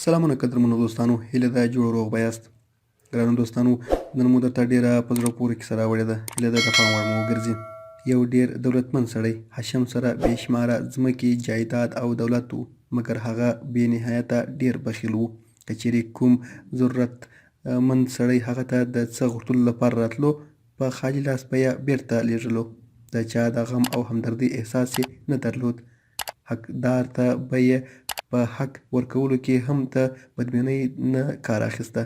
سلامونه قدرمنو دوستانو، هیله ده جوړ روغ به یاست. ګرانو دوستانو، نن مو درته ډېره په زړه پورې کیسه راوړې ده. هیله ده د پام وړ مو وګرځي. یو ډېر دولتمند سړی هاشم سره بې شماره ځمکې، جایداد او دولت و، مګر هغه بې نهایته ډېر بخیل و. که چیرې کوم ضرورتمند سړی هغه ته د څه غوښتلو لپاره راتلو، په خالي لاس به یې بیرته لېږلو. د چا د غم او همدردۍ احساس یې نه درلود. حقدار ته به یې په حق ورکولو کې هم د بدبینۍ نه کار اخیسته.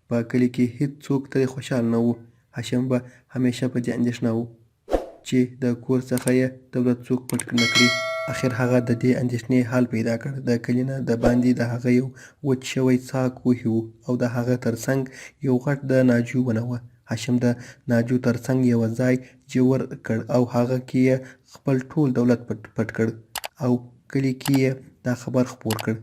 په کلي کې هېڅ څوک ترې خوشحال نه و. هاشم به همیشه په دې اندېښنه و چې د کور څخه یې دولت څوک پټ نه کړي. اخر هغه د دې اندېښنې حل پیدا کړ. د کلي نه د باندې د هغه یو وچ شوی څاک وهي و، او د هغه ترڅنګ یو غټ د ناجو ونه وه. هاشم د ناجو ترڅنګ یو ځای جوړ کړ او هغه کې یې خپل ټول دولت پټ کړ، او کلي کې یې دا خبر خپور کړ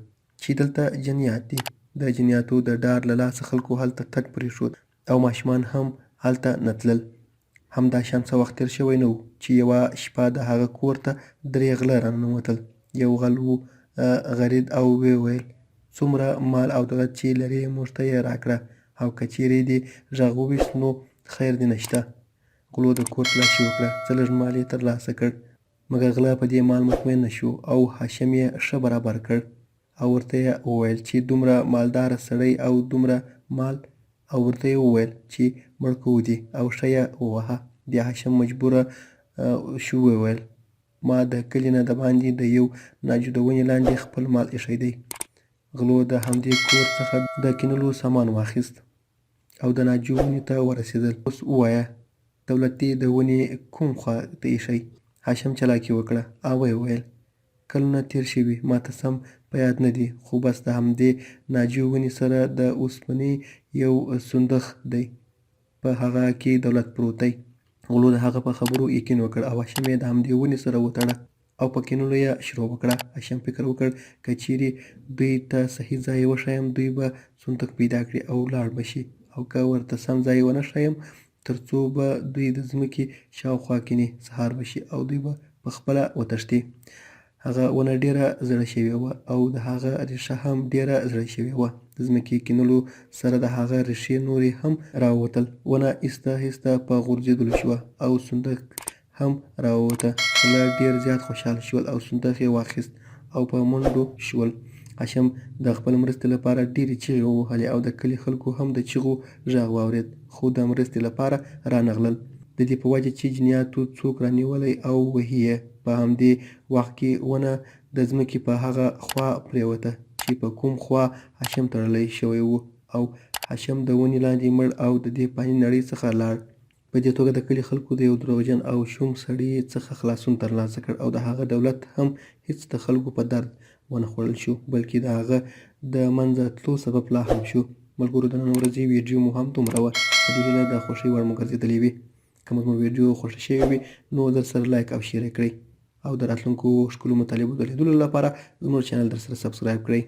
چې دلته جنیات دي. د جنیاتو د ډار له لاسه خلکو هلته تګ پرېښود، او ماشومان هم هلته نه تلل. همداشان څه وخت تېر شوی نه و چې یوه شپه د هغه کور ته 3 غله راننوتل. یو غل و غرید او ویې ویل: څومره مال او دولت چې لرې موږ ته یې راکړه، او که چیرې دې غږ وویست نو خیر دې نشته. غلو د کور تلاشي وکړه، څه لږ مال یې ترلاسه کړ، مګر غله په دې مال مطمئن نه شو، او هاشم یې ښه برابر کړ او ورته یې وویل چې دومره مالداره سړی او دومره مال، او ورته یې وویل چې مړ کوو دې او ښه یې ووهه. بیا هاشم مجبوره شو وویل: ما د کلي نه د باندې د یو ناجو د ونې لاندې خپل مال ایښی دی. غلو د همدې کور څخه د کینولو سامان واخیست او د ناجو ونې ته ورسېدل. اوس ووایه، دولت دې د ونې کوم خوا ته ایښی؟ هاشم چلاکي وکړه او ویې ویل: کلونه تېر شوي، ماته سم په یاد نه دي، خو بس د همدې ناجو ونې سره د اوسپنې یو صندوق دی، په هغه کې دولت پروت دی. غلو د هغه په خبرو یقین وکړ او هاشم یې د همدې ونې سره وتړه او په کینولو یې شروع وکړه. هاشم فکر وکړ که چیرې دوی ته صحیح ځای وښیم، دوی به صندوق پیدا کړي او لاړ به شي، او که ورته سم ځای ونه ښیم، تر څو به دوی د ځمکې شاوخوا کیني. سهار به شي او دوی به په خپله وتښتي. هغه ونه ډېره زړه شوې وه او د هغه ریښه هم ډېره زړه شوې وه. د ځمکې کینولو سره د هغه ریښې نورې هم راووتل. ونه ایسته ایسته په غورځېدلو شوه او صندوق هم راووته. غله ډېر زیات خوشحال شول او صندوق یې واخیست او په منډو شول. هاشم د خپل مرستې لپاره ډېرې چیغې ووهلې او د کلي خلکو هم د چیغو غږ واورېد، خو د مرستې لپاره رانغلل. د دې په وجه چې جنیاتو څوک رانیولی او وهي یې. په همدې وخت کې ونه د ځمکې په هغه خوا پرېوته چې په کوم خوا هاشم تړلی شوی و، او هاشم د ونې لاندې مړ او د دې فاني نړۍ څخه لاړ. په دې توګه د کلي خلکو د یو دروغجن او شوم سړي څخه خلاصون ترلاسه کړ، او د هغه دولت هم هېڅ د خلکو په درد ونه خوړل شو، بلکې د هغه د منځه تلو سبب لا هم شو. ملګرو، د نن ورځې ویډیو مو هم دومره وه. په دې هیله د خوښۍ وړ مو ګرځېدلې وي. که مو زموږ ویډیو خوښه شوې وي نو درسره لایک او شیر یې کړئ، او د راتلونکو ښکلو مطالبو د لیدلو لپاره زموږ چینل درسره سبسکرایب کړئ.